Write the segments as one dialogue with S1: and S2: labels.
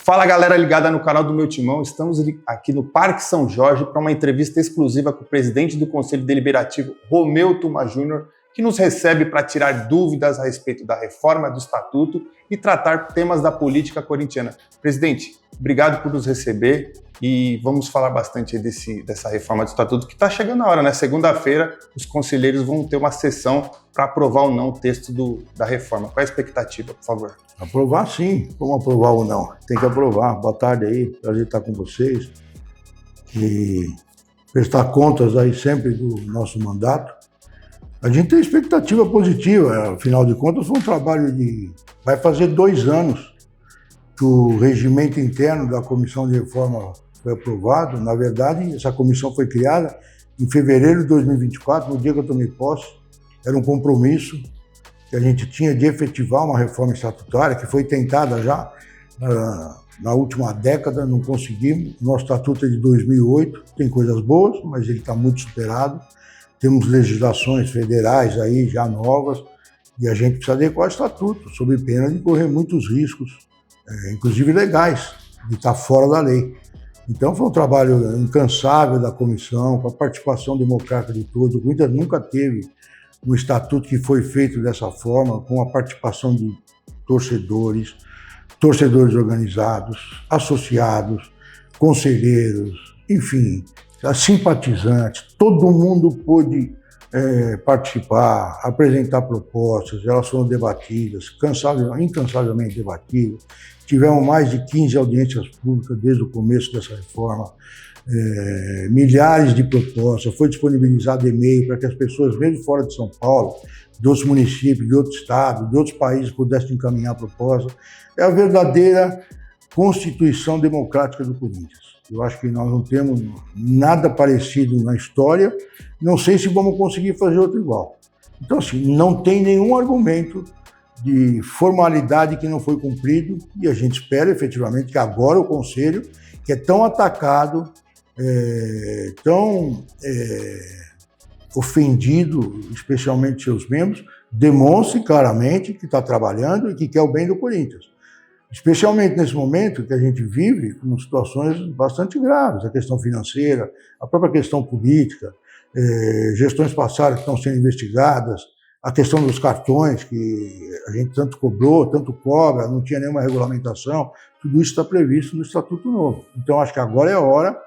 S1: Fala galera ligada no canal do Meu Timão, estamos aqui no Parque São Jorge para uma entrevista exclusiva com o presidente do Conselho Deliberativo, Romeu Tuma Júnior, que nos recebe para tirar dúvidas a respeito da reforma do Estatuto e tratar temas da política corintiana. Presidente, obrigado por nos receber e vamos falar bastante dessa reforma do Estatuto que está chegando a hora, né? Segunda-feira os conselheiros vão ter uma sessão para aprovar ou não o texto da reforma. Qual é a expectativa, por favor?
S2: Aprovar sim, como aprovar ou não? Tem que aprovar. Boa tarde aí, prazer estar com vocês. E prestar contas aí sempre do nosso mandato. A gente tem expectativa positiva, afinal de contas foi um trabalho vai fazer 2 anos que o regimento interno da Comissão de Reforma foi aprovado. Na verdade, essa comissão foi criada em fevereiro de 2024, no dia que eu tomei posse. Era um compromisso que a gente tinha de efetivar uma reforma estatutária, que foi tentada já na última década, não conseguimos. Nosso estatuto é de 2008, tem coisas boas, mas ele está muito superado. Temos legislações federais aí já novas, e a gente precisa adequar o estatuto, sob pena de correr muitos riscos, inclusive legais, de estar fora da lei. Então foi um trabalho incansável da comissão, com a participação democrática de todos. O Corinthians nunca teve um estatuto que foi feito dessa forma, com a participação de torcedores organizados, associados, conselheiros, enfim, simpatizantes. Todo mundo pôde participar, apresentar propostas, elas foram debatidas, incansavelmente debatidas. Tivemos mais de 15 audiências públicas desde o começo dessa reforma, milhares de propostas, foi disponibilizado e-mail para que as pessoas, mesmo fora de São Paulo, de outros municípios, de outros estados, de outros países, pudessem encaminhar propostas. É a verdadeira Constituição Democrática do Corinthians. Eu acho que nós não temos nada parecido na história, não sei se vamos conseguir fazer outro igual. Então, assim, não tem nenhum argumento de formalidade que não foi cumprido, e a gente espera efetivamente que agora o Conselho, que é tão atacado, tão ofendido, especialmente seus membros, demonstre claramente que está trabalhando e que quer o bem do Corinthians. Especialmente nesse momento que a gente vive com situações bastante graves, a questão financeira, a própria questão política, gestões passadas que estão sendo investigadas, a questão dos cartões, que a gente tanto cobrou, tanto cobra, não tinha nenhuma regulamentação, tudo isso está previsto no Estatuto Novo. Então, acho que agora é a hora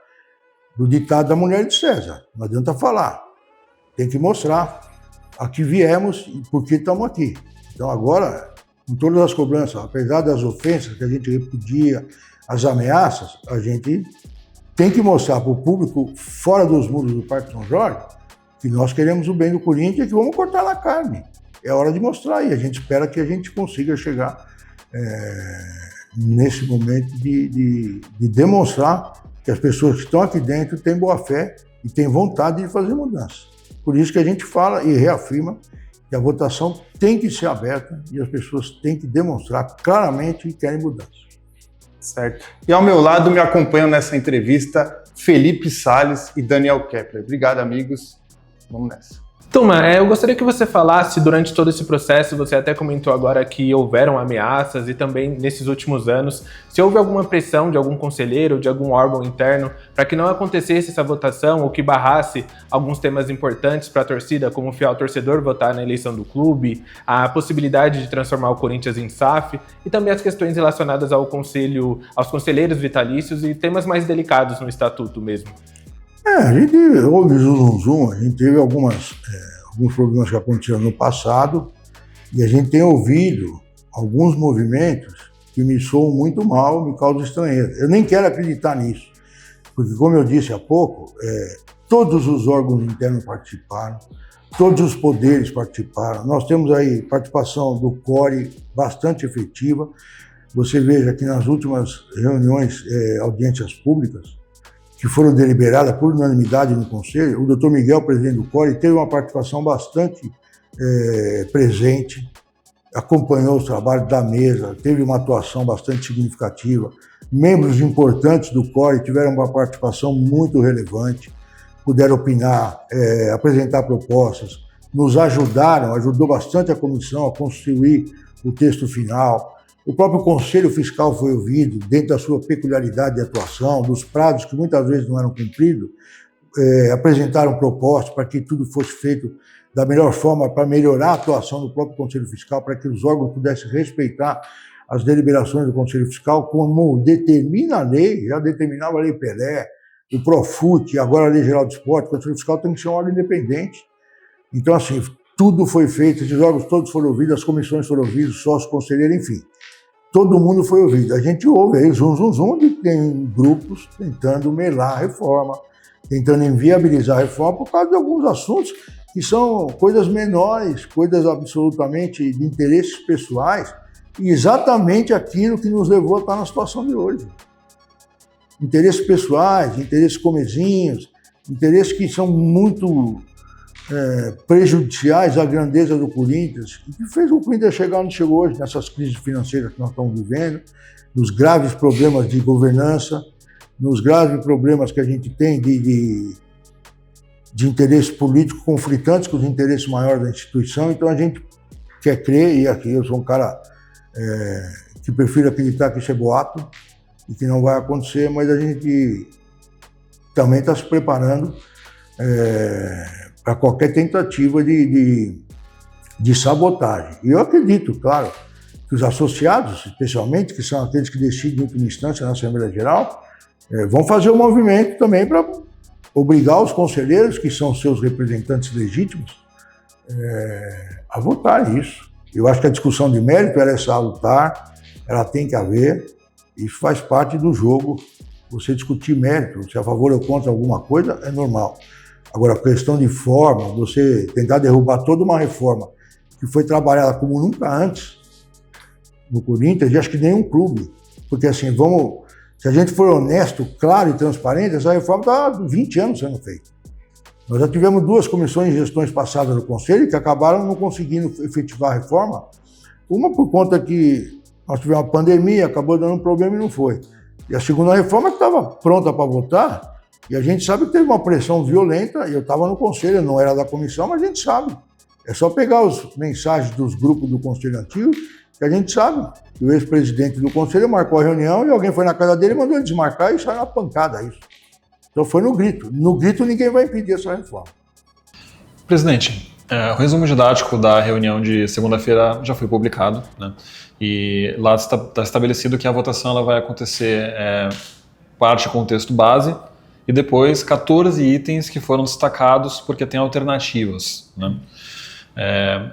S2: do ditado da mulher de César. Não adianta falar, tem que mostrar a que viemos e por que estamos aqui. Então, agora, com todas as cobranças, apesar das ofensas que a gente repudia, as ameaças, a gente tem que mostrar para o público, fora dos muros do Parque São Jorge, que nós queremos o bem do Corinthians e que vamos cortar na carne. É hora de mostrar e a gente espera que a gente consiga chegar nesse momento de demonstrar que as pessoas que estão aqui dentro têm boa fé e têm vontade de fazer mudança. Por isso que a gente fala e reafirma que a votação tem que ser aberta e as pessoas têm que demonstrar claramente que querem mudança.
S1: Certo. E ao meu lado me acompanham nessa entrevista Felipe Salles e Daniel Kepler. Obrigado, amigos. Vamos nessa.
S3: Tuma, eu gostaria que você falasse durante todo esse processo, você até comentou agora que houveram ameaças e também nesses últimos anos, se houve alguma pressão de algum conselheiro, de algum órgão interno, para que não acontecesse essa votação ou que barrasse alguns temas importantes para a torcida, como o fiel torcedor votar na eleição do clube, a possibilidade de transformar o Corinthians em SAF e também as questões relacionadas ao conselho, aos conselheiros vitalícios e temas mais delicados no estatuto mesmo.
S2: A gente houve zoom, a gente teve alguns problemas que aconteceram no passado e a gente tem ouvido alguns movimentos que me soam muito mal, me causam estranheza. Eu nem quero acreditar nisso, porque como eu disse há pouco, todos os órgãos internos participaram, todos os poderes participaram. Nós temos aí participação do CORE bastante efetiva. Você veja que nas últimas reuniões, audiências públicas, que foram deliberadas por unanimidade no Conselho, o doutor Miguel, presidente do CORE, teve uma participação bastante presente, acompanhou os trabalhos da mesa, teve uma atuação bastante significativa. Membros importantes do CORE tiveram uma participação muito relevante, puderam opinar, apresentar propostas, nos ajudou bastante a comissão a construir o texto final. O próprio Conselho Fiscal foi ouvido, dentro da sua peculiaridade de atuação, dos prazos que muitas vezes não eram cumpridos, apresentaram propostas para que tudo fosse feito da melhor forma para melhorar a atuação do próprio Conselho Fiscal, para que os órgãos pudessem respeitar as deliberações do Conselho Fiscal, como determina a lei, já determinava a Lei Pelé, o Profut, agora a Lei Geral do Esporte. O Conselho Fiscal tem que ser um órgão independente. Então, assim, tudo foi feito, esses órgãos todos foram ouvidos, as comissões foram ouvidas, os sócios, conselheiros, enfim. Todo mundo foi ouvido. A gente ouve aí, onde tem grupos tentando melar a reforma, tentando inviabilizar a reforma por causa de alguns assuntos que são coisas menores, coisas absolutamente de interesses pessoais, e exatamente aquilo que nos levou a estar na situação de hoje. Interesses pessoais, interesses comezinhos, interesses que são muito prejudiciais à grandeza do Corinthians, e que fez o Corinthians chegar onde chegou hoje, nessas crises financeiras que nós estamos vivendo, nos graves problemas de governança, nos graves problemas que a gente tem de interesses políticos conflitantes com os interesses maiores da instituição. Então a gente quer crer, e aqui eu sou um cara que prefiro acreditar que isso é boato e que não vai acontecer, mas a gente também está se preparando para qualquer tentativa de sabotagem. E eu acredito, claro, que os associados, especialmente, que são aqueles que decidem em última instância na Assembleia Geral, vão fazer um movimento também para obrigar os conselheiros, que são seus representantes legítimos, a votar isso. Eu acho que a discussão de mérito ela é salutar, ela tem que haver, isso faz parte do jogo. Você discutir mérito, se é a favor ou contra alguma coisa, é normal. Agora, a questão de forma, você tentar derrubar toda uma reforma que foi trabalhada como nunca antes no Corinthians, e acho que nenhum clube, porque assim, se a gente for honesto, claro e transparente, essa reforma está há 20 anos sendo feita. Nós já tivemos 2 comissões de gestões passadas no Conselho que acabaram não conseguindo efetivar a reforma, uma por conta que nós tivemos uma pandemia, acabou dando um problema e não foi. E a segunda reforma que estava pronta para votar, e a gente sabe que teve uma pressão violenta, e eu estava no Conselho, eu não era da comissão, mas a gente sabe. É só pegar as mensagens dos grupos do Conselho Antigo, que a gente sabe que o ex-presidente do Conselho marcou a reunião e alguém foi na casa dele e mandou ele desmarcar e saiu na pancada isso. Então foi no grito. No grito ninguém vai impedir essa reforma.
S4: Presidente, o resumo didático da reunião de segunda-feira já foi publicado, né? E lá está estabelecido que a votação ela vai acontecer parte com o texto base e depois 14 itens que foram destacados porque tem alternativas, né?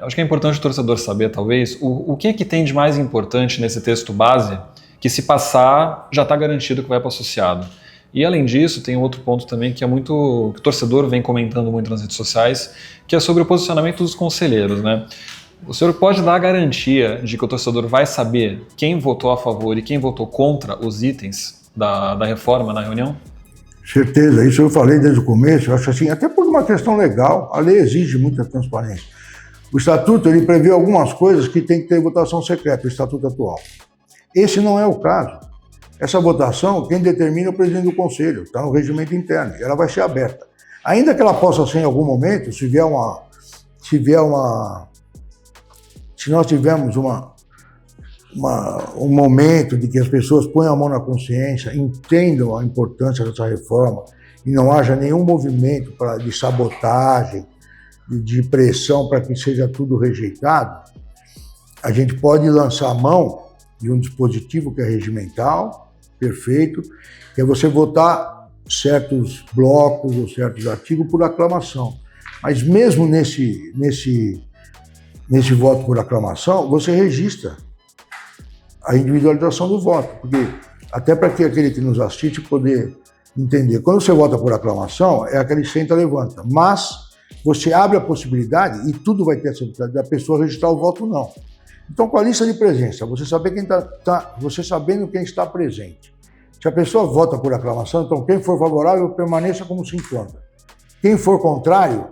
S4: Acho que é importante o torcedor saber, talvez, o que tem de mais importante nesse texto base que, se passar, já está garantido que vai para o associado. E, além disso, tem outro ponto também que que o torcedor vem comentando muito nas redes sociais, que é sobre o posicionamento dos conselheiros, né? O senhor pode dar a garantia de que o torcedor vai saber quem votou a favor e quem votou contra os itens da reforma na reunião?
S2: Certeza, isso eu falei desde o começo. Eu acho assim, até por uma questão legal, a lei exige muita transparência. O Estatuto ele prevê algumas coisas que tem que ter votação secreta, o Estatuto atual. Esse não é o caso. Essa votação, quem determina é o presidente do Conselho, está no regimento interno, ela vai ser aberta. Ainda que ela possa ser em algum momento, se nós tivermos um momento de que as pessoas ponham a mão na consciência, entendam a importância dessa reforma e não haja nenhum movimento de sabotagem, de pressão para que seja tudo rejeitado, a gente pode lançar a mão de um dispositivo que é regimental, perfeito, que é você votar certos blocos ou certos artigos por aclamação. Mas mesmo nesse voto por aclamação, você registra a individualização do voto, porque até para que aquele que nos assiste poder entender. Quando você vota por aclamação, é aquele senta, levanta, mas você abre a possibilidade, e tudo vai ter essa possibilidade, da pessoa registrar o voto não. Então, com a lista de presença, você saber você sabendo quem está presente. Se a pessoa vota por aclamação, então quem for favorável permaneça como se encontra. Quem for contrário,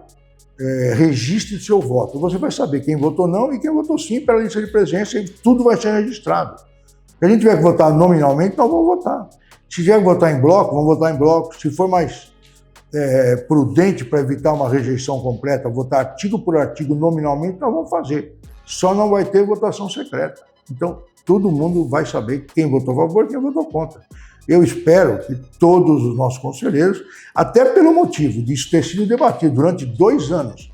S2: registre seu voto. Você vai saber quem votou não e quem votou sim pela lista de presença, e tudo vai ser registrado. Se a gente tiver que votar nominalmente, nós vamos votar. Se tiver que votar em bloco, vamos votar em bloco. Se for mais prudente para evitar uma rejeição completa, votar artigo por artigo nominalmente, nós vamos fazer. Só não vai ter votação secreta. Então, todo mundo vai saber quem votou a favor e quem votou contra. Eu espero que todos os nossos conselheiros, até pelo motivo de isso ter sido debatido durante 2 anos,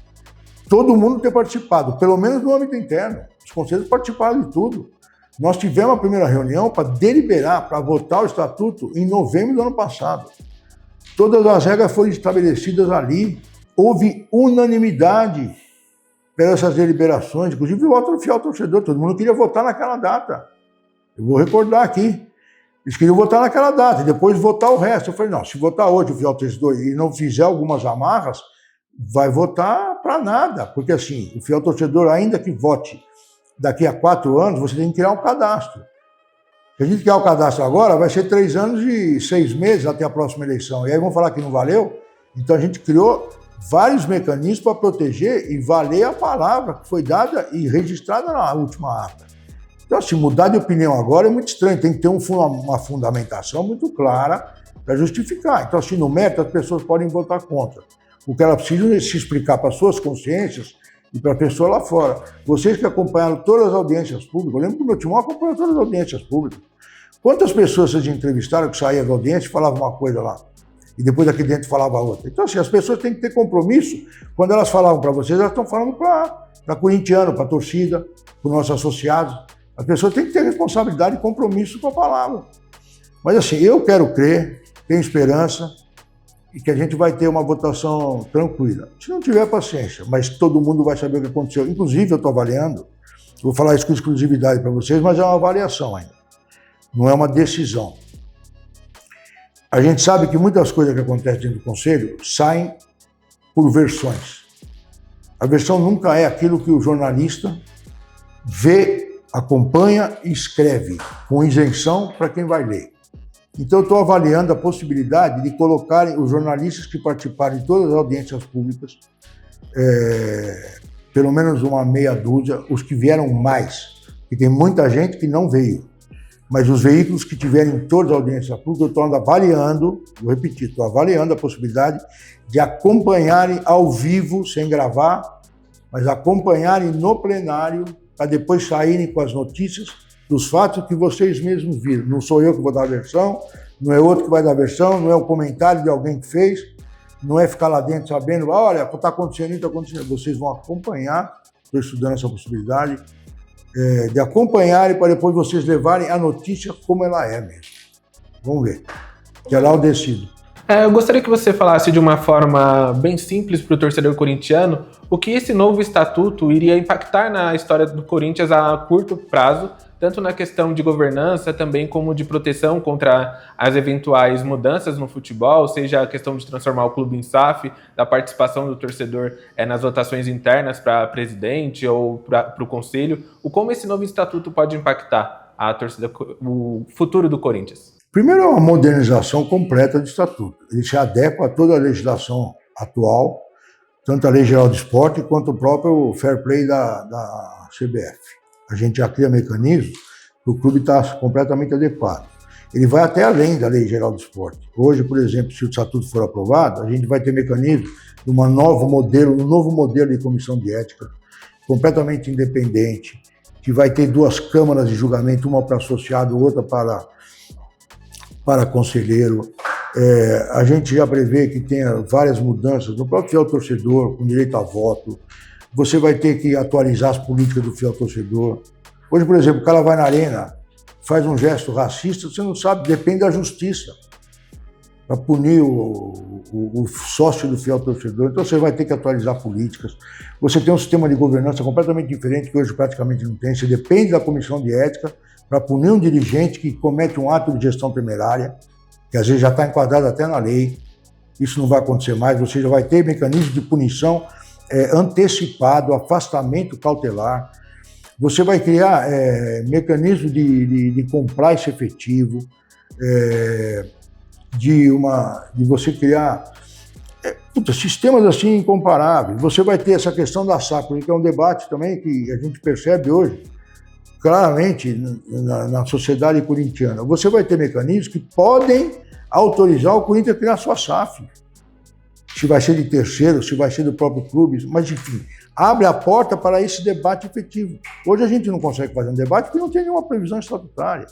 S2: todo mundo ter participado, pelo menos no âmbito interno. Os conselheiros participaram de tudo. Nós tivemos a primeira reunião para deliberar, para votar o estatuto em novembro do ano passado. Todas as regras foram estabelecidas ali. Houve unanimidade pelas deliberações, inclusive o voto do fiel torcedor. Todo mundo queria votar naquela data. Eu vou recordar aqui. Eles queriam votar naquela data e depois votar o resto. Eu falei, não, se votar hoje o fiel torcedor e não fizer algumas amarras, vai votar para nada. Porque assim, o fiel torcedor, ainda que vote daqui a 4 anos, você tem que criar um cadastro. Se a gente criar o cadastro agora, vai ser 3 anos e 6 meses até a próxima eleição. E aí vão falar que não valeu? Então a gente criou vários mecanismos para proteger e valer a palavra que foi dada e registrada na última ata. Então, assim, mudar de opinião agora é muito estranho, tem que ter uma fundamentação muito clara para justificar. Então, assim, no mérito, as pessoas podem votar contra. O que elas precisam é se explicar para suas consciências e para a pessoa lá fora. Vocês que acompanharam todas as audiências públicas, eu lembro que o meu timão acompanhou todas as audiências públicas. Quantas pessoas vocês entrevistaram que saíam da audiência e falavam uma coisa lá? E depois aqui dentro falava outra. Então, assim, as pessoas têm que ter compromisso. Quando elas falavam para vocês, elas estão falando para corintiano, para a torcida, para os nossos associados. As pessoas têm que ter responsabilidade e compromisso com a palavra. Mas assim, eu quero crer, tenho esperança e que a gente vai ter uma votação tranquila. Se não tiver paciência, mas todo mundo vai saber o que aconteceu. Inclusive, eu estou avaliando, vou falar isso com exclusividade para vocês, mas é uma avaliação ainda. Não é uma decisão. A gente sabe que muitas coisas que acontecem dentro do Conselho saem por versões. A versão nunca é aquilo que o jornalista vê, acompanha e escreve, com isenção para quem vai ler. Então eu estou avaliando a possibilidade de colocarem os jornalistas que participaram de todas as audiências públicas, pelo menos uma meia dúzia, os que vieram mais, e tem muita gente que não veio, mas os veículos que tiverem todas as audiências públicas, eu estou avaliando, vou repetir, estou avaliando a possibilidade de acompanharem ao vivo, sem gravar, mas acompanharem no plenário, para depois saírem com as notícias dos fatos que vocês mesmos viram. Não sou eu que vou dar a versão, não é outro que vai dar a versão, não é o comentário de alguém que fez, não é ficar lá dentro sabendo, olha, está acontecendo isso, está acontecendo. Vocês vão acompanhar, estou estudando essa possibilidade, de acompanharem para depois vocês levarem a notícia como ela é mesmo. Vamos ver. Que é lá eu decido.
S3: Eu gostaria que você falasse de uma forma bem simples para o torcedor corintiano o que esse novo estatuto iria impactar na história do Corinthians a curto prazo, tanto na questão de governança, também como de proteção contra as eventuais mudanças no futebol, seja a questão de transformar o clube em SAF, da participação do torcedor nas votações internas para presidente ou para o conselho, como esse novo estatuto pode impactar a torcida, o futuro do Corinthians?
S2: Primeiro, é uma modernização completa do estatuto. Ele se adequa a toda a legislação atual, tanto a Lei Geral do Esporte quanto o próprio Fair Play da CBF. A gente já cria mecanismos para o clube estar completamente adequado. Ele vai até além da Lei Geral do Esporte. Hoje, por exemplo, se o estatuto for aprovado, a gente vai ter mecanismo de um novo modelo de comissão de ética, completamente independente, que vai ter 2 câmaras de julgamento, uma para associado, outra para conselheiro. A gente já prevê que tenha várias mudanças no próprio fiel torcedor, com direito a voto. Você vai ter que atualizar as políticas do fiel torcedor. Hoje, por exemplo, o cara vai na arena, faz um gesto racista, você não sabe, depende da justiça para punir o sócio do fiel torcedor. Então você vai ter que atualizar políticas. Você tem um sistema de governança completamente diferente, que hoje praticamente não tem. Você depende da comissão de ética para punir um dirigente que comete um ato de gestão temerária, que às vezes já está enquadrado até na lei. Isso não vai acontecer mais. Você já vai ter mecanismo de punição antecipado, afastamento cautelar. Você vai criar mecanismo de compliance efetivo, de você criar sistemas assim incomparáveis. Você vai ter essa questão da SAF, que é um debate também que a gente percebe hoje claramente na sociedade corintiana. Você vai ter mecanismos que podem autorizar o Corinthians a criar sua SAF. Se vai ser de terceiro, se vai ser do próprio clube, mas enfim, abre a porta para esse debate efetivo. Hoje a gente não consegue fazer um debate porque não tem nenhuma previsão estatutária.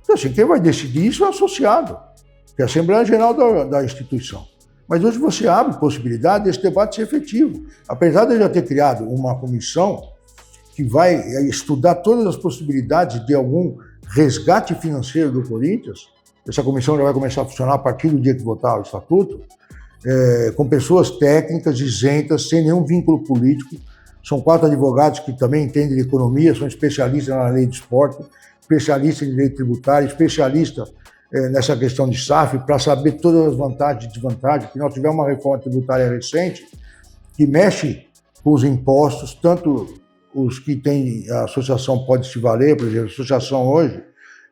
S2: Então, assim, quem vai decidir isso é o associado, que é a Assembleia Geral da instituição. Mas hoje você abre possibilidade desse debate ser efetivo. Apesar de eu já ter criado uma comissão que vai estudar todas as possibilidades de algum resgate financeiro do Corinthians, essa comissão já vai começar a funcionar a partir do dia que votar o estatuto, com pessoas técnicas, isentas, sem nenhum vínculo político. São 4 advogados que também entendem de economia, são especialistas na lei de esporte, especialistas em direito tributário, especialistas nessa questão de SAF, para saber todas as vantagens e desvantagens, que nós tivemos uma reforma tributária recente que mexe com os impostos, tanto os que tem, a associação pode se valer, por exemplo, a associação hoje,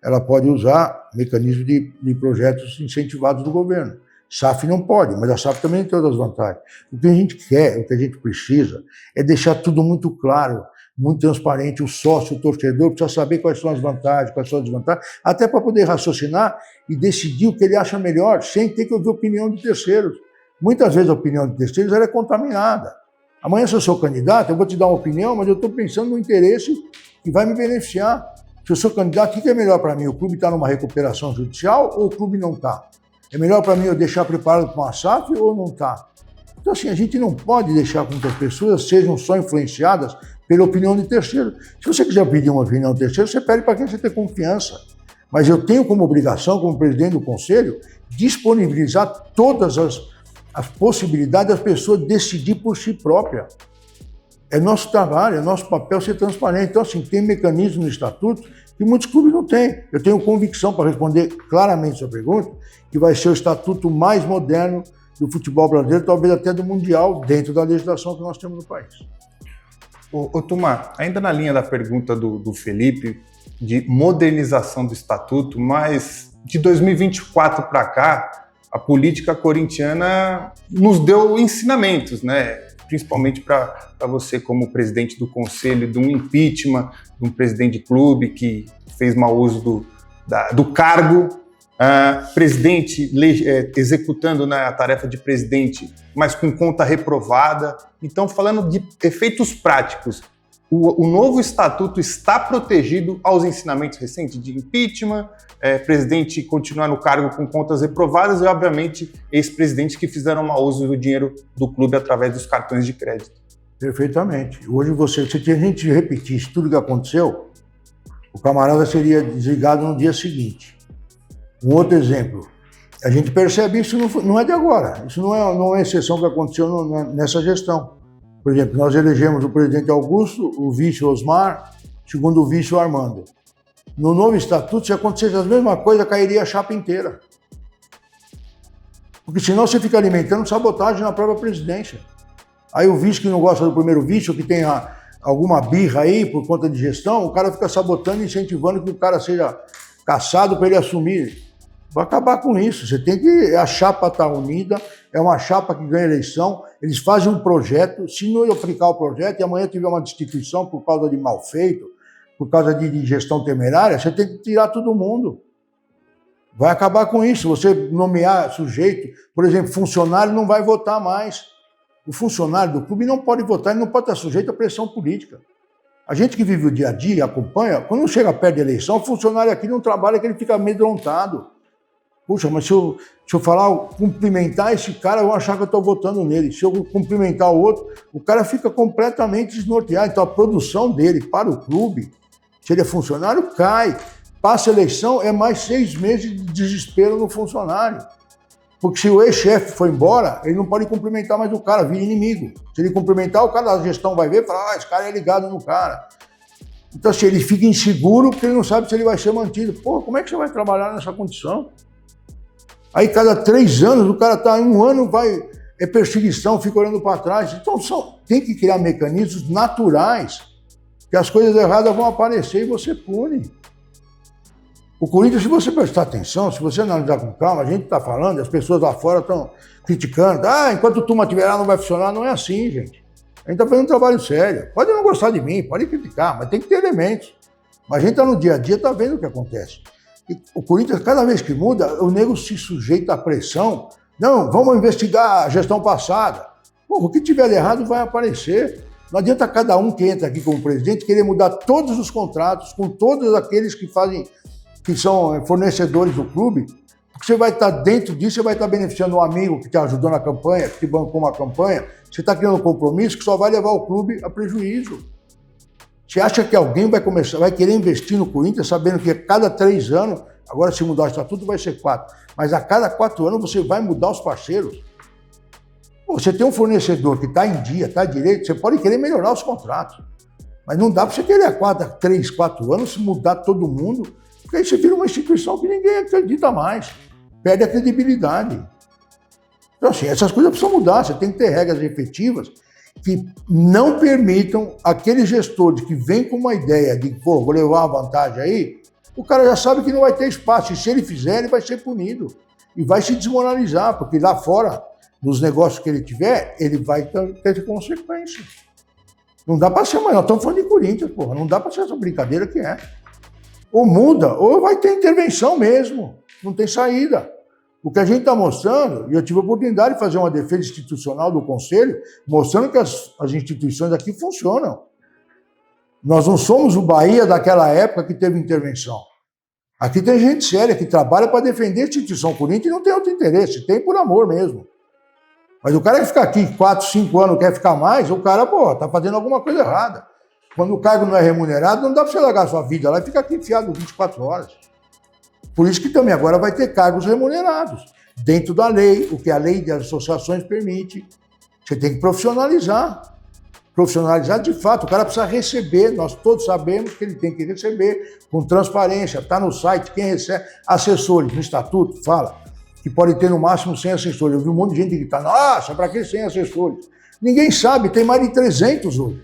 S2: ela pode usar mecanismos de projetos incentivados do governo. SAF não pode, mas a SAF também tem outras vantagens. O que a gente quer, o que a gente precisa, é deixar tudo muito claro, muito transparente. O sócio, o torcedor precisa saber quais são as vantagens, quais são as desvantagens, até para poder raciocinar e decidir o que ele acha melhor, sem ter que ouvir a opinião de terceiros. Muitas vezes a opinião de terceiros ela é contaminada. Amanhã, se eu sou candidato, eu vou te dar uma opinião, mas eu estou pensando no interesse que vai me beneficiar. Se eu sou candidato, o que é melhor para mim? O clube está numa recuperação judicial ou o clube não está? É melhor para mim eu deixar preparado para uma SAF ou não está? Então, assim, a gente não pode deixar com que as pessoas sejam só influenciadas pela opinião de terceiro. Se você quiser pedir uma opinião de terceiro, você pede para quem você tem confiança. Mas eu tenho como obrigação, como presidente do conselho, disponibilizar todas as possibilidades das pessoas decidir por si própria. É nosso trabalho, é nosso papel ser transparente. Então, assim, tem mecanismo no estatuto que muitos clubes não têm. Eu tenho convicção, para responder claramente essa pergunta, que vai ser o estatuto mais moderno do futebol brasileiro, talvez até do mundial, dentro da legislação que nós temos no país.
S1: Ô Tumar, ainda na linha da pergunta do Felipe, de modernização do estatuto, mas de 2024 para cá, a política corintiana nos deu ensinamentos, né? Principalmente para você como presidente do conselho, de um impeachment, de um presidente de clube que fez mau uso do cargo, presidente executando, né, a tarefa de presidente, mas com conta reprovada. Então, falando de efeitos práticos, o novo estatuto está protegido aos ensinamentos recentes de impeachment, presidente continuar no cargo com contas reprovadas e, obviamente, ex-presidentes que fizeram mau uso do dinheiro do clube através dos cartões de crédito.
S2: Perfeitamente. Hoje, se a gente repetisse tudo o que aconteceu, o camarada seria desligado no dia seguinte. Um outro exemplo, a gente percebe isso não é de agora, isso não é exceção que aconteceu nessa gestão. Por exemplo, nós elegemos o presidente Augusto, o vice Osmar, segundo o vice o Armando. No novo estatuto, se acontecesse a mesma coisa, cairia a chapa inteira. Porque senão você fica alimentando sabotagem na própria presidência. Aí o vice que não gosta do primeiro vice, ou que tem alguma birra aí por conta de gestão, o cara fica sabotando e incentivando que o cara seja caçado para ele assumir. Vai acabar com isso. Você tem que... A chapa está unida, é uma chapa que ganha eleição, eles fazem um projeto, se não aplicar o projeto e amanhã tiver uma destituição por causa de mal feito, por causa de gestão temerária, você tem que tirar todo mundo. Vai acabar com isso. Você nomear sujeito, por exemplo, funcionário não vai votar mais. O funcionário do clube não pode votar, ele não pode estar sujeito à pressão política. A gente que vive o dia a dia, acompanha, quando chega perto da eleição, o funcionário aqui não trabalha, que ele fica amedrontado. Puxa, mas se eu cumprimentar esse cara, vão achar que eu estou votando nele. Se eu cumprimentar o outro, o cara fica completamente desnorteado. Então a produção dele para o clube, se ele é funcionário, cai. Passa a eleição, é mais 6 meses de desespero no funcionário. Porque se o ex-chefe for embora, ele não pode cumprimentar mais o cara, vira inimigo. Se ele cumprimentar, o cara da gestão vai ver e fala, esse cara é ligado no cara. Então, assim, ele fica inseguro porque ele não sabe se ele vai ser mantido. Pô, como é que você vai trabalhar nessa condição? Aí, cada 3 anos, o cara está em 1 ano, é perseguição, fica olhando para trás. Então, tem que criar mecanismos naturais que as coisas erradas vão aparecer e você pune. O Corinthians, se você prestar atenção, se você analisar com calma, a gente está falando, as pessoas lá fora estão criticando. Enquanto o turma estiver lá não vai funcionar. Não é assim, gente. A gente está fazendo um trabalho sério. Pode não gostar de mim, pode criticar, mas tem que ter elementos. Mas a gente está no dia a dia, está vendo o que acontece. E o Corinthians, cada vez que muda, o nego se sujeita à pressão. Não, vamos investigar a gestão passada. Pô, o que tiver de errado vai aparecer. Não adianta cada um que entra aqui como presidente querer mudar todos os contratos com todos aqueles que são fornecedores do clube, porque você vai estar dentro disso, você vai estar beneficiando um amigo que te ajudou na campanha, que te bancou uma campanha, você está criando um compromisso que só vai levar o clube a prejuízo. Você acha que alguém vai querer investir no Corinthians sabendo que a cada 3 anos, agora se mudar o estatuto vai ser 4, mas a cada 4 anos você vai mudar os parceiros? Você tem um fornecedor que está em dia, está direito, você pode querer melhorar os contratos, mas não dá para você querer a 3, 4 anos mudar todo mundo, porque aí você vira uma instituição que ninguém acredita mais, perde a credibilidade. Então, assim, essas coisas precisam mudar, você tem que ter regras efetivas que não permitam aqueles gestores que vêm com uma ideia de, vou levar uma vantagem aí, o cara já sabe que não vai ter espaço, e se ele fizer, ele vai ser punido, e vai se desmoralizar, porque lá fora, nos negócios que ele tiver, ele vai ter consequência. Não dá para ser maior, estamos falando de Corinthians, porra, não dá para ser essa brincadeira que é. Ou muda, ou vai ter intervenção mesmo, não tem saída. O que a gente está mostrando, e eu tive a oportunidade de fazer uma defesa institucional do Conselho, mostrando que as instituições aqui funcionam. Nós não somos o Bahia daquela época que teve intervenção. Aqui tem gente séria que trabalha para defender a instituição Corinthians e não tem outro interesse, tem por amor mesmo. Mas o cara que fica aqui 4, 5 anos quer ficar mais, o cara, tá fazendo alguma coisa errada. Quando o cargo não é remunerado, não dá para você largar a sua vida lá e ficar aqui enfiado 24 horas. Por isso que também agora vai ter cargos remunerados, dentro da lei, o que a lei de associações permite. Você tem que profissionalizar. Profissionalizar de fato, o cara precisa receber, nós todos sabemos que ele tem que receber com transparência, está no site, quem recebe, assessores, no estatuto, fala, que pode ter no máximo 100 assessores. Eu vi um monte de gente que está, nossa, para que 100 assessores? Ninguém sabe, tem mais de 300 hoje.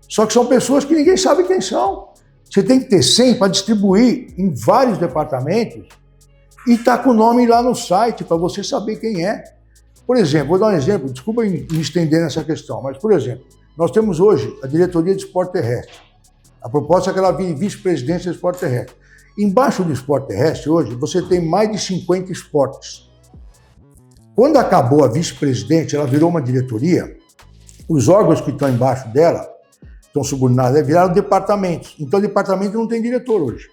S2: Só que são pessoas que ninguém sabe quem são. Você tem que ter 100 para distribuir em vários departamentos e tá com o nome lá no site para você saber quem é. Por exemplo, vou dar um exemplo, desculpa me estender nessa questão, mas, por exemplo, nós temos hoje a diretoria de esporte terrestre. A proposta é que ela vire vice-presidência de esporte terrestre. Embaixo do esporte terrestre, hoje, você tem mais de 50 esportes. Quando acabou a vice-presidente, ela virou uma diretoria, os órgãos que estão embaixo dela, estão subordinados, viraram departamentos. Então, o departamento não tem diretor hoje.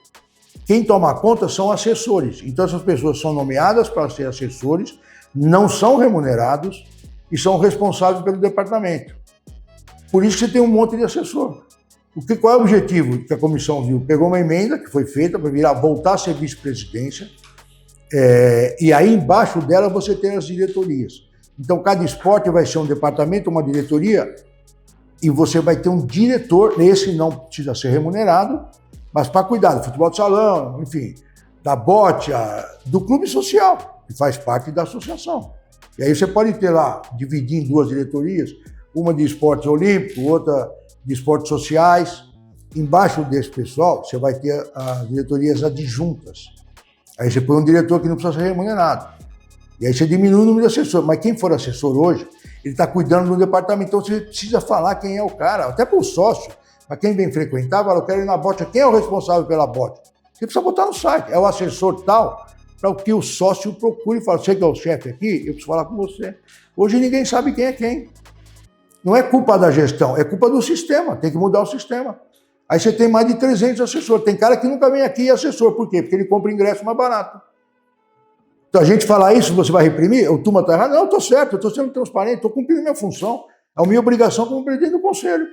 S2: Quem toma conta são assessores. Então, essas pessoas são nomeadas para ser assessores, não são remunerados e são responsáveis pelo departamento. Por isso que você tem um monte de assessor. Qual é o objetivo que a comissão viu? Pegou uma emenda que foi feita para voltar a ser vice-presidência, e aí embaixo dela você tem as diretorias. Então, cada esporte vai ser um departamento, uma diretoria, e você vai ter um diretor, esse não precisa ser remunerado, mas para cuidar do futebol de salão, enfim, da bote, do clube social, que faz parte da associação. E aí você pode ter lá, dividir em 2 diretorias, uma de esportes olímpicos, outra de esportes sociais. Embaixo desse pessoal, você vai ter as diretorias adjuntas. Aí você põe um diretor que não precisa ser remunerado. E aí você diminui o número de assessores. Mas quem for assessor hoje, ele está cuidando do departamento, então você precisa falar quem é o cara, até para o sócio. Para quem vem frequentar, fala, eu quero ir na bote, quem é o responsável pela bote? Você precisa botar no site, é o assessor tal, para que o sócio procure e fale, você que é o chefe aqui, eu preciso falar com você. Hoje ninguém sabe quem é quem. Não é culpa da gestão, é culpa do sistema, tem que mudar o sistema. Aí você tem mais de 300 assessores, tem cara que nunca vem aqui e é assessor, por quê? Porque ele compra ingresso mais barato. Então a gente falar isso, você vai reprimir? O turma está errado? Não, eu estou certo, eu estou sendo transparente, estou cumprindo minha função, é a minha obrigação como presidente do conselho.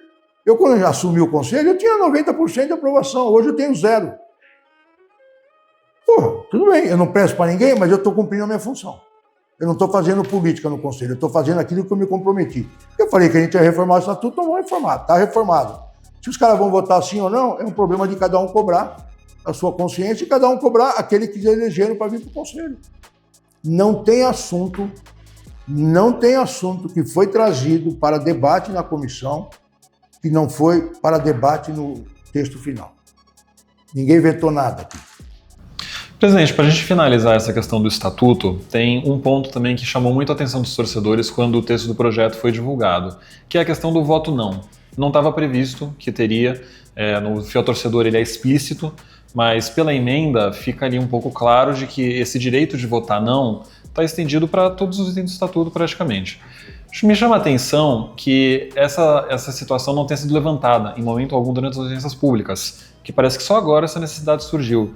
S2: Eu, quando eu assumi o conselho, eu tinha 90% de aprovação, hoje eu tenho 0. Pô, tudo bem, eu não presto para ninguém, mas eu estou cumprindo a minha função. Eu não estou fazendo política no conselho, eu estou fazendo aquilo que eu me comprometi. Eu falei que a gente ia reformar o estatuto, então vamos reformar, está reformado. Se os caras vão votar sim ou não, é um problema de cada um cobrar a sua consciência e cada um cobrar aquele que elegeram para vir para o conselho. Não tem assunto que foi trazido para debate na comissão que não foi para debate no texto final. Ninguém vetou nada aqui.
S4: Presidente, para a gente finalizar essa questão do estatuto, tem um ponto também que chamou muito a atenção dos torcedores quando o texto do projeto foi divulgado, que é a questão do voto não. Não estava previsto que teria, no fiel torcedor ele é explícito, mas pela emenda fica ali um pouco claro de que esse direito de votar não está estendido para todos os itens do estatuto praticamente. Me chama a atenção que essa situação não tenha sido levantada em momento algum durante as audiências públicas, que parece que só agora essa necessidade surgiu.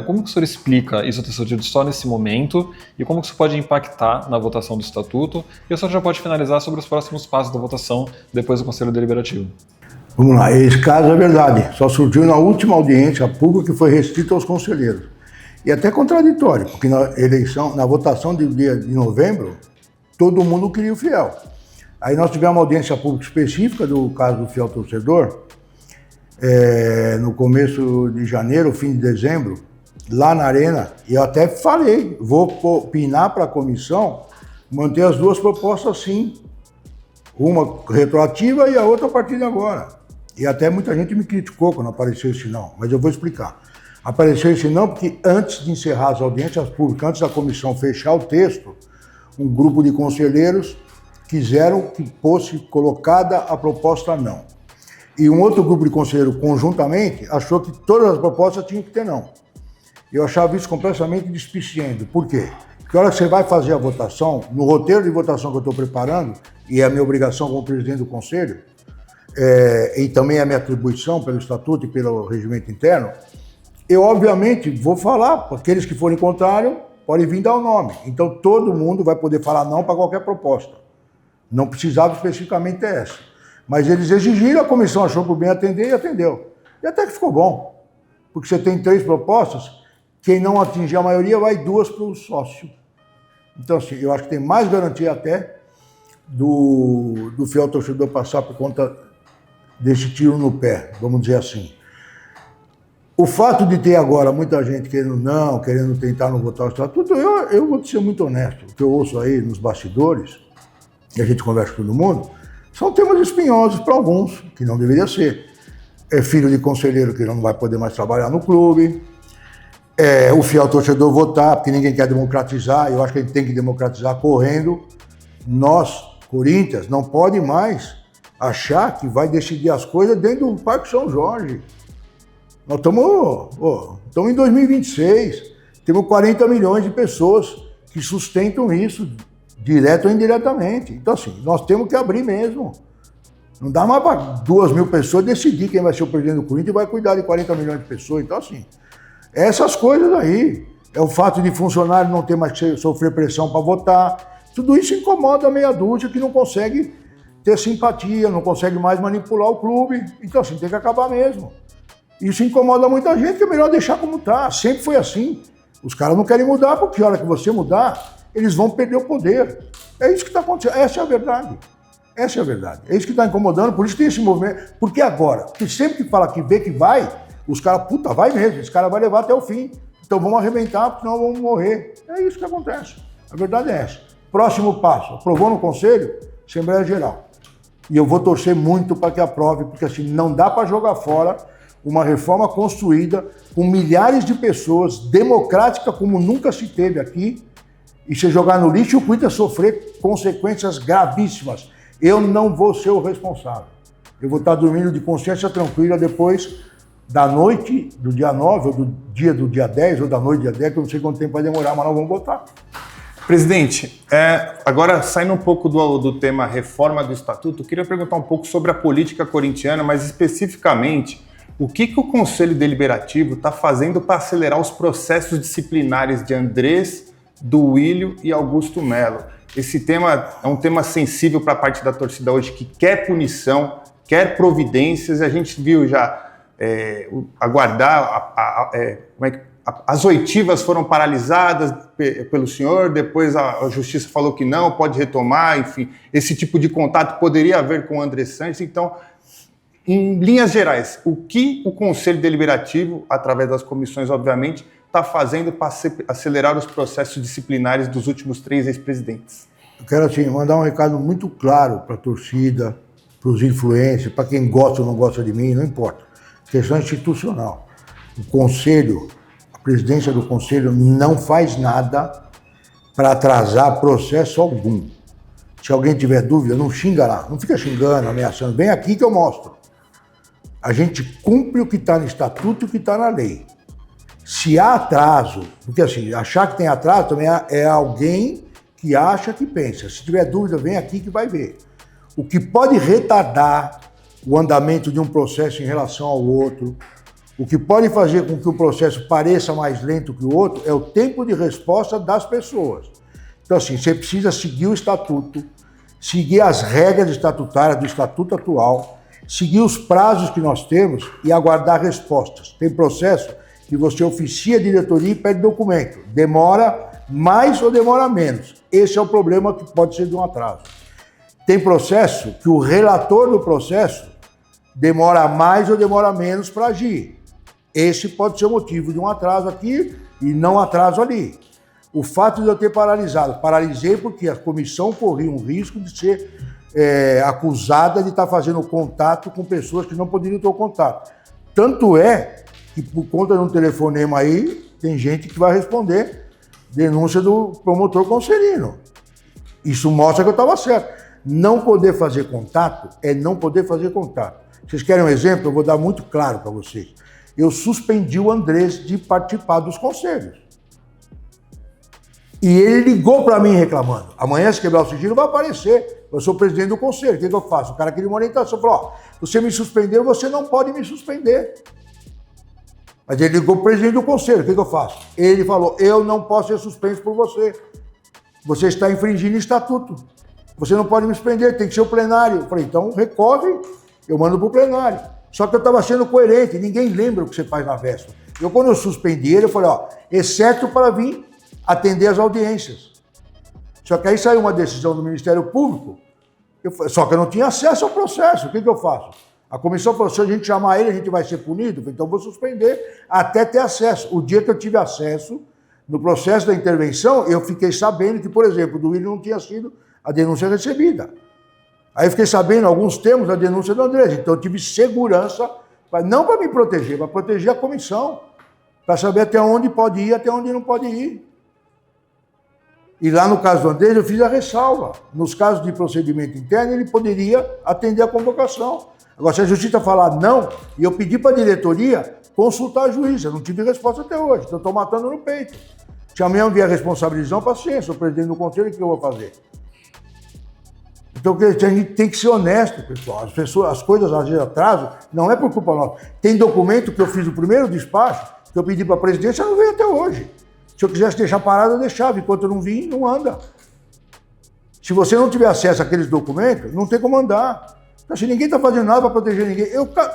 S4: Como que o senhor explica isso ter surgido só nesse momento e como que isso pode impactar na votação do Estatuto? E o senhor já pode finalizar sobre os próximos passos da votação depois do Conselho Deliberativo.
S2: Vamos lá, esse caso é verdade, só surgiu na última audiência pública que foi restrita aos conselheiros. E até contraditório, porque na votação de novembro, todo mundo queria o fiel. Aí nós tivemos uma audiência pública específica do caso do fiel torcedor, no começo de janeiro, fim de dezembro, lá na Arena, e eu até falei, vou opinar para a comissão manter as duas propostas sim, uma retroativa e a outra a partir de agora. E até muita gente me criticou quando apareceu esse não, mas eu vou explicar. Apareceu esse não porque antes de encerrar as audiências públicas, antes da comissão fechar o texto, um grupo de conselheiros quiseram que fosse colocada a proposta não. E um outro grupo de conselheiros, conjuntamente, achou que todas as propostas tinham que ter não. Eu achava isso completamente despiciente. Por quê? Porque a hora que você vai fazer a votação, no roteiro de votação que eu estou preparando, e é a minha obrigação como presidente do conselho, e também a minha atribuição pelo estatuto e pelo regimento interno, eu obviamente vou falar, para aqueles que forem contrários, podem vir dar o nome. Então todo mundo vai poder falar não para qualquer proposta. Não precisava especificamente essa. Mas eles exigiram, a comissão achou por bem atender e atendeu. E até que ficou bom. Porque você tem 3 propostas, quem não atingir a maioria vai 2 para o sócio. Então assim, eu acho que tem mais garantia até do fiel torcedor passar por conta desse tiro no pé, vamos dizer assim. O fato de ter agora muita gente querendo tentar não votar o estatuto, eu vou ser muito honesto. O que eu ouço aí nos bastidores, e a gente conversa com todo mundo, são temas espinhosos para alguns, que não deveria ser. É filho de conselheiro que não vai poder mais trabalhar no clube, o fiel torcedor votar, porque ninguém quer democratizar, eu acho que a gente tem que democratizar correndo. Nós, Corinthians, não pode mais achar que vai decidir as coisas dentro do Parque São Jorge. Nós estamos em 2026, temos 40 milhões de pessoas que sustentam isso, direto ou indiretamente. Então, assim, nós temos que abrir mesmo. Não dá mais para 2.000 pessoas decidir quem vai ser o presidente do Corinthians e vai cuidar de 40 milhões de pessoas. Então, assim, essas coisas aí, é o fato de funcionário não ter mais que sofrer pressão para votar, tudo isso incomoda a meia dúzia que não consegue ter simpatia, não consegue mais manipular o clube. Então, assim, tem que acabar mesmo. Isso incomoda muita gente, que é melhor deixar como está. Sempre foi assim. Os caras não querem mudar, porque a hora que você mudar, eles vão perder o poder. É isso que está acontecendo. Essa é a verdade. Essa é a verdade. É isso que está incomodando, por isso tem esse movimento. Porque agora, porque sempre que fala que vê que vai, os caras, puta, vai mesmo, esse cara vai levar até o fim. Então vamos arrebentar, porque senão vamos morrer. É isso que acontece. A verdade é essa. Próximo passo. Aprovou no Conselho, Assembleia Geral. E eu vou torcer muito para que aprove, porque assim, não dá para jogar fora uma reforma construída com milhares de pessoas, democrática como nunca se teve aqui, e se jogar no lixo, o Corinthians sofrer consequências gravíssimas. Eu não vou ser o responsável. Eu vou estar dormindo de consciência tranquila depois da noite do dia 9, ou do dia 10, ou da noite do dia 10, que eu não sei quanto tempo vai demorar, mas nós vamos votar.
S1: Presidente, agora saindo um pouco do tema reforma do Estatuto, eu queria perguntar um pouco sobre a política corintiana, mas especificamente, o que o Conselho Deliberativo está fazendo para acelerar os processos disciplinares de Andrés, do Willio e Augusto Melo? Esse tema é um tema sensível para a parte da torcida hoje, que quer punição, quer providências, e a gente viu já aguardar, as oitivas foram paralisadas pelo senhor, depois a Justiça falou que não, pode retomar, enfim, esse tipo de contato poderia haver com o André Sanches. Então, em linhas gerais, o que o Conselho Deliberativo, através das comissões, obviamente, está fazendo para acelerar os processos disciplinares dos últimos 3 ex-presidentes?
S2: Eu quero assim, mandar um recado muito claro para a torcida, para os influencers, para quem gosta ou não gosta de mim, não importa. Questão institucional. O Conselho, a presidência do Conselho não faz nada para atrasar processo algum. Se alguém tiver dúvida, não xinga lá, não fica xingando, ameaçando. Vem aqui que eu mostro. A gente cumpre o que está no estatuto e o que está na lei. Se há atraso, porque assim, achar que tem atraso também é alguém que acha, que pensa. Se tiver dúvida, vem aqui que vai ver. O que pode retardar o andamento de um processo em relação ao outro, o que pode fazer com que o processo pareça mais lento que o outro, é o tempo de resposta das pessoas. Então, assim, você precisa seguir o estatuto, seguir as regras estatutárias do estatuto atual, seguir os prazos que nós temos e aguardar respostas. Tem processo que você oficia a diretoria e pede documento. Demora mais ou demora menos. Esse é o problema que pode ser de um atraso. Tem processo que o relator do processo demora mais ou demora menos para agir. Esse pode ser o motivo de um atraso aqui e não atraso ali. O fato de eu ter paralisei porque a comissão corria um risco de ser acusada de estar fazendo contato com pessoas que não poderiam ter o contato. Tanto é que, por conta de um telefonema aí, tem gente que vai responder denúncia do promotor Concerino. Isso mostra que eu estava certo. Não poder fazer contato é não poder fazer contato. Vocês querem um exemplo? Eu vou dar muito claro para vocês. Eu suspendi o Andrés de participar dos conselhos. E ele ligou para mim reclamando. Amanhã, se quebrar o sigilo, vai aparecer. Eu sou presidente do conselho. O que eu faço? O cara queria uma orientação. Falou, você me suspendeu, você não pode me suspender. Mas ele ligou para o presidente do conselho. O que eu faço? Ele falou, eu não posso ser suspenso por você. Você está infringindo o estatuto. Você não pode me suspender, tem que ser o plenário. Eu falei, então recorre, eu mando para o plenário. Só que eu estava sendo coerente, ninguém lembra o que você faz na véspera. Quando eu suspendi ele, eu falei, exceto para vir atender as audiências. Só que aí saiu uma decisão do Ministério Público, só que eu não tinha acesso ao processo. O que eu faço? A comissão falou, se a gente chamar ele, a gente vai ser punido? Eu falei, então eu vou suspender até ter acesso. O dia que eu tive acesso, no processo da intervenção, eu fiquei sabendo que, por exemplo, do Willian não tinha sido a denúncia recebida. Aí eu fiquei sabendo, alguns termos, da denúncia do Andrés. Então eu tive segurança, não para me proteger, para proteger a comissão, para saber até onde pode ir, até onde não pode ir. E lá no caso do Andrés, eu fiz a ressalva. Nos casos de procedimento interno, ele poderia atender a convocação. Agora, se a justiça falar não, e eu pedi para a diretoria consultar a juíza, eu não tive resposta até hoje, então estou matando no peito. Se amanhã vier a responsabilização, paciência, sou presidente do conselho, o que eu vou fazer? Então a gente tem que ser honesto, pessoal. As coisas às vezes atrasam, não é por culpa nossa. Tem documento que eu fiz o primeiro despacho, que eu pedi para a presidência, não veio até hoje. Se eu quisesse deixar parado, eu deixava. Enquanto eu não vim, não anda. Se você não tiver acesso àqueles documentos, não tem como andar. Então, se ninguém está fazendo nada para proteger ninguém,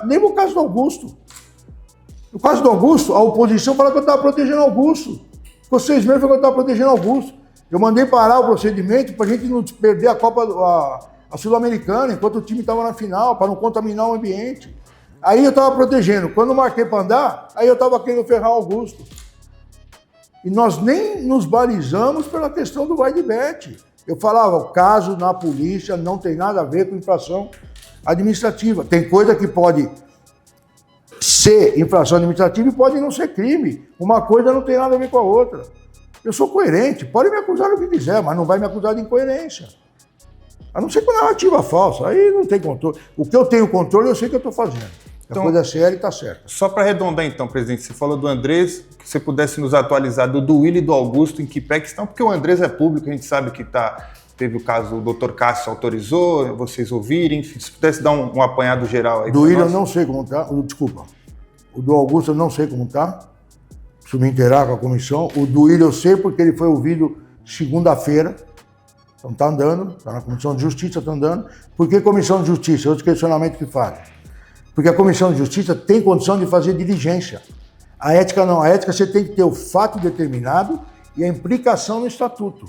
S2: lembra o caso do Augusto. No caso do Augusto, a oposição fala que eu estava protegendo Augusto. Vocês mesmos falaram que eu estava protegendo Augusto. Eu mandei parar o procedimento para a gente não perder a Copa, a Sul-Americana, enquanto o time estava na final, para não contaminar o ambiente. Aí eu estava protegendo. Quando eu marquei para andar, aí eu estava querendo ferrar o Augusto. E nós nem nos balizamos pela questão do vai de bet. Eu falava, o caso na polícia não tem nada a ver com infração administrativa. Tem coisa que pode ser infração administrativa e pode não ser crime. Uma coisa não tem nada a ver com a outra. Eu sou coerente, pode me acusar do que quiser, mas não vai me acusar de incoerência. A não ser com narrativa falsa, aí não tem controle. O que eu tenho controle, eu sei que eu estou fazendo. Então, a coisa é séria e está certa.
S1: Só para arredondar então, presidente, você falou do Andrés, que você pudesse nos atualizar do Willian e do Augusto, em que pé que estão, porque o Andrés é público, a gente sabe que teve o caso, o Dr. Cássio autorizou, vocês ouvirem, se pudesse dar um apanhado geral aí.
S2: Do Willian eu não sei como está, desculpa. O do Augusto eu não sei como está. Preciso me inteirar com a comissão. O do Willian eu sei porque ele foi ouvido segunda-feira. Então está andando, está na Comissão de Justiça, está andando. Por que Comissão de Justiça? Outro questionamento que faz. Porque a Comissão de Justiça tem condição de fazer diligência. A ética não. A ética você tem que ter o fato determinado e a implicação no estatuto.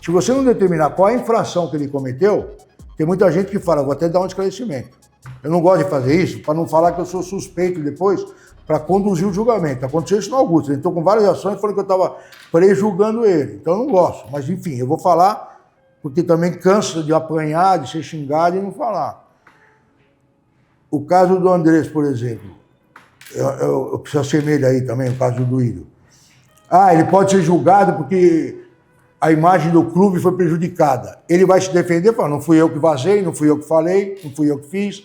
S2: Se você não determinar qual é a infração que ele cometeu, tem muita gente que fala, vou até dar um esclarecimento. Eu não gosto de fazer isso para não falar que eu sou suspeito depois, para conduzir o julgamento. Aconteceu isso no Augusto. Ele entrou com várias ações falando que eu estava prejulgando ele. Então eu não gosto. Mas enfim, eu vou falar porque também cansa de apanhar, de ser xingado e não falar. O caso do Andrés, por exemplo, eu preciso assemelhar aí também o caso do Willian. Ele pode ser julgado porque a imagem do clube foi prejudicada. Ele vai se defender e falar, não fui eu que vazei, não fui eu que falei, não fui eu que fiz.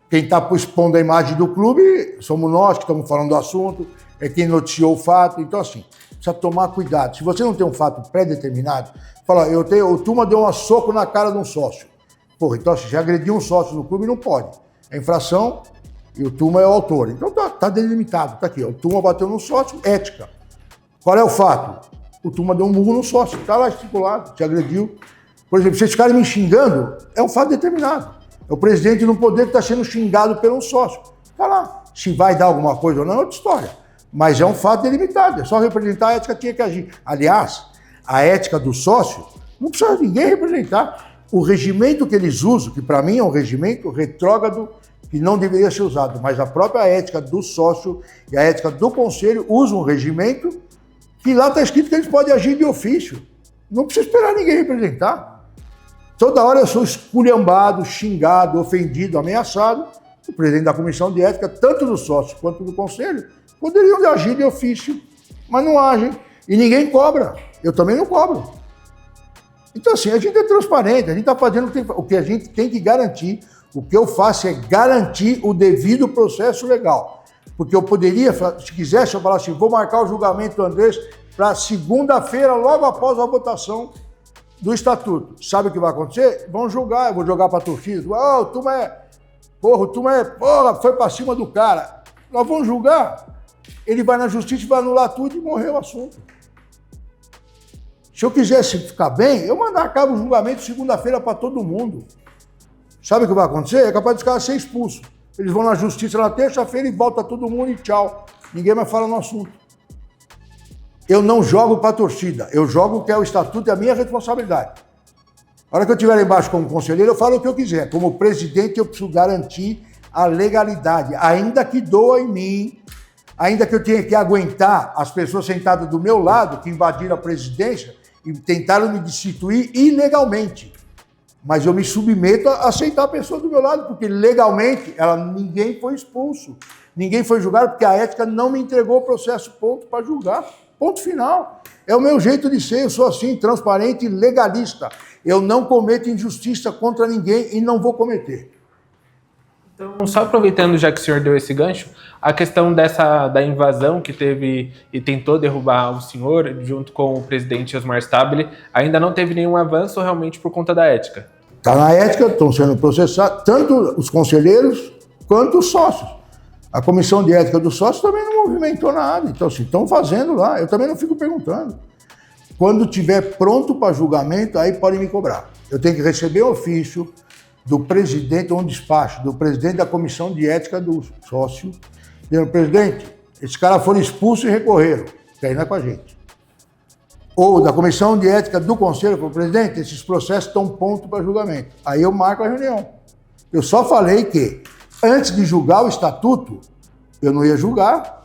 S2: Quem está expondo a imagem do clube somos nós que estamos falando do assunto, é quem noticiou o fato. Então, assim, precisa tomar cuidado. Se você não tem um fato pré-determinado, fala, o Tuma deu um soco na cara de um sócio. Porra, então, se já agrediu um sócio no clube, não pode. É infração e o Tuma é o autor. Então, tá delimitado, tá aqui. O Tuma bateu no sócio, ética. Qual é o fato? O Tuma deu um murro no sócio, tá lá estipulado, te agrediu. Por exemplo, se vocês ficarem me xingando, é um fato determinado. É o presidente no poder que está sendo xingado pelo um sócio. Tá lá. Se vai dar alguma coisa ou não, é outra história. Mas é um fato delimitado. É só representar, a ética tinha que agir. Aliás, a ética do sócio, não precisa ninguém representar. O regimento que eles usam, que para mim é um regimento retrógrado, que não deveria ser usado, mas a própria ética do sócio e a ética do conselho usam um regimento que lá está escrito que eles podem agir de ofício. Não precisa esperar ninguém representar. Toda hora eu sou esculhambado, xingado, ofendido, ameaçado. O presidente da comissão de ética, tanto do sócio quanto do conselho, poderiam agir de ofício, mas não agem. E ninguém cobra. Eu também não cobro. Então, assim, a gente é transparente, a gente está fazendo o que a gente tem que garantir. O que eu faço é garantir o devido processo legal. Porque eu poderia, se quisesse, eu falar assim, vou marcar o julgamento do Andrés para segunda-feira, logo após a votação do estatuto. Sabe o que vai acontecer? Vão julgar, eu vou jogar para a torcida. Oh, o Tuma foi para cima do cara. Nós vamos julgar. Ele vai na justiça, vai anular tudo e morreu o assunto. Se eu quisesse ficar bem, eu mandar a cabo o julgamento segunda-feira para todo mundo. Sabe o que vai acontecer? É capaz dos caras ser expulsos. Eles vão na justiça na terça-feira e volta todo mundo e tchau. Ninguém mais fala no assunto. Eu não jogo para a torcida, eu jogo o que é o estatuto e a minha responsabilidade. A hora que eu estiver lá embaixo como conselheiro, eu falo o que eu quiser. Como presidente, eu preciso garantir a legalidade, ainda que doa em mim, ainda que eu tenha que aguentar as pessoas sentadas do meu lado, que invadiram a presidência e tentaram me destituir ilegalmente. Mas eu me submeto a aceitar a pessoa do meu lado, porque legalmente ninguém foi expulso, ninguém foi julgado, porque a ética não me entregou o processo ponto para julgar. Ponto final. É o meu jeito de ser, eu sou assim, transparente e legalista. Eu não cometo injustiça contra ninguém e não vou cometer.
S3: Então, só aproveitando, já que o senhor deu esse gancho, a questão da invasão que teve e tentou derrubar o senhor, junto com o presidente Osmar Stabile, ainda não teve nenhum avanço realmente por conta da ética?
S2: Está na ética, estão sendo processados, tanto os conselheiros quanto os sócios. A comissão de ética dos sócios também não movimentou nada. Então, assim, estão fazendo lá. Eu também não fico perguntando. Quando estiver pronto para julgamento, aí podem me cobrar. Eu tenho que receber o ofício do presidente, um despacho, do presidente da comissão de ética do sócio, dizendo, presidente, esses caras foram expulsos e recorreram. Que aí não é com a gente. Ou da comissão de ética do conselho, falou, presidente, esses processos estão prontos para julgamento. Aí eu marco a reunião. Eu só falei que antes de julgar o estatuto, eu não ia julgar,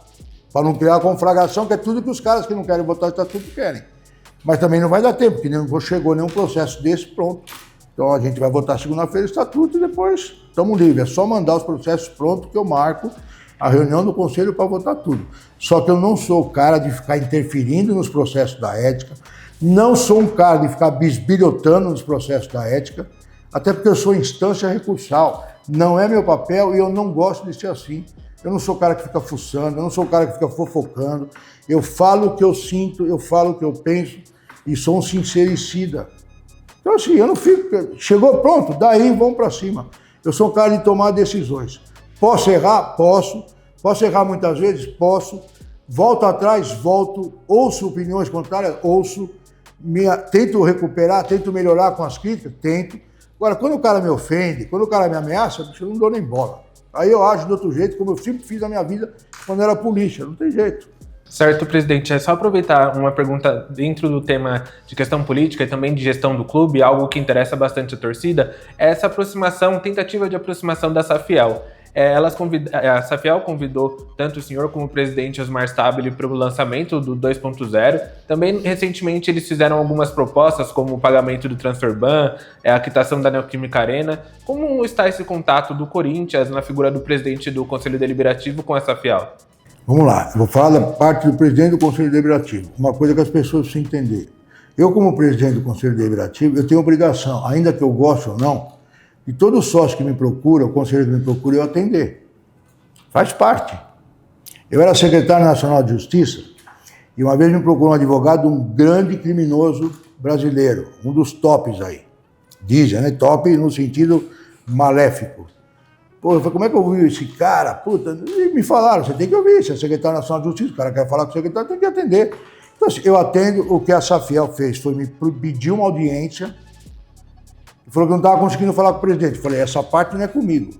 S2: para não criar a conflagração, que é tudo que os caras que não querem votar o estatuto querem. Mas também não vai dar tempo, porque não chegou nenhum processo desse pronto. Então a gente vai votar segunda-feira o estatuto e depois estamos livres. É só mandar os processos prontos que eu marco a reunião do conselho para votar tudo. Só que eu não sou o cara de ficar interferindo nos processos da ética, não sou um cara de ficar bisbilhotando nos processos da ética, até porque eu sou instância recursal. Não é meu papel e eu não gosto de ser assim. Eu não sou o cara que fica fuçando, eu não sou o cara que fica fofocando. Eu falo o que eu sinto, eu falo o que eu penso e sou um sincericida. Então assim, eu não fico... Chegou pronto, daí vamos para cima. Eu sou um cara de tomar decisões. Posso errar? Posso. Posso errar muitas vezes? Posso. Volto atrás? Volto. Ouço opiniões contrárias? Ouço. Tento recuperar, tento melhorar com as críticas? Tento. Agora, quando o cara me ofende, quando o cara me ameaça, eu não dou nem bola. Aí eu ajo de outro jeito, como eu sempre fiz na minha vida quando era polícia, não tem jeito.
S3: Certo, presidente. É só aproveitar uma pergunta dentro do tema de questão política e também de gestão do clube, algo que interessa bastante a torcida, é essa aproximação, tentativa de aproximação da Safiel. A Safiel convidou tanto o senhor como o presidente Osmar Stabile para o lançamento do 2.0. Também, recentemente, eles fizeram algumas propostas, como o pagamento do transfer ban, a quitação da Neoquímica Arena. Como está esse contato do Corinthians na figura do presidente do Conselho Deliberativo com a Safiel?
S2: Vamos lá, eu vou falar da parte do presidente do Conselho Deliberativo. Uma coisa que as pessoas precisam entender. Eu, como presidente do Conselho Deliberativo, eu tenho obrigação, ainda que eu goste ou não, E todo sócio que me procura, o conselheiro que me procura, eu atender. Faz parte. Eu era secretário nacional de Justiça e uma vez me procurou um advogado de um grande criminoso brasileiro, um dos tops aí. Dizem, né? Top no sentido maléfico. Pô, eu falei, como é que eu ouvi esse cara? Puta, e me falaram, você tem que ouvir, você é secretário nacional de Justiça, o cara quer falar com o secretário, tem que atender. Então, assim, eu atendo, o que a Safiel fez foi me pedir uma audiência, falou que não estava conseguindo falar com o presidente. Eu falei, essa parte não é comigo.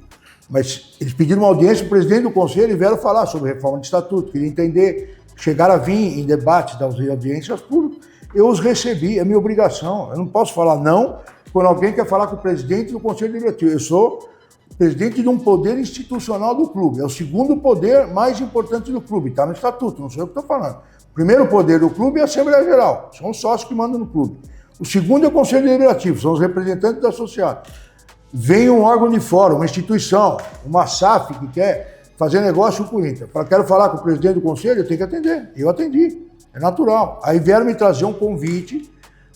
S2: Mas eles pediram uma audiência, o presidente do conselho e vieram falar sobre reforma de estatuto, queria entender, chegaram a vir em debates das audiências públicas, eu os recebi, é minha obrigação. Eu não posso falar não quando alguém quer falar com o presidente do Conselho Deliberativo. Eu sou presidente de um poder institucional do clube, é o segundo poder mais importante do clube, está no estatuto, não sou eu que estou falando. O primeiro poder do clube é a Assembleia Geral, são os sócios que mandam no clube. O segundo é o Conselho Deliberativo, são os representantes dos associados. Vem um órgão de fora, uma instituição, uma SAF que quer fazer negócio com o Corinthians. Quero falar com o presidente do conselho, eu tenho que atender. Eu atendi, é natural. Aí vieram me trazer um convite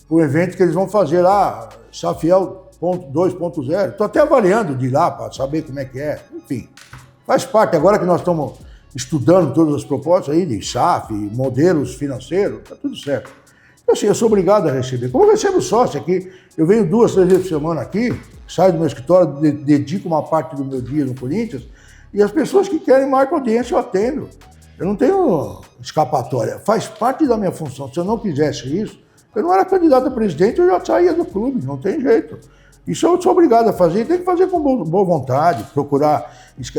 S2: para o evento que eles vão fazer lá, Safiel 2.0. Estou até avaliando de ir lá para saber como é que é. Enfim, faz parte. Agora que nós estamos estudando todas as propostas aí de SAF, modelos financeiros, está tudo certo. Então, assim, eu sou obrigado a receber. Como eu recebo sócio aqui, eu venho 2, 3 vezes por semana aqui, saio do meu escritório, dedico uma parte do meu dia no Corinthians, e as pessoas que querem marcar audiência eu atendo. Eu não tenho escapatória. Faz parte da minha função. Se eu não quisesse isso, eu não era candidato a presidente, eu já saía do clube, não tem jeito. Isso eu sou obrigado a fazer, e tem que fazer com boa vontade, procurar.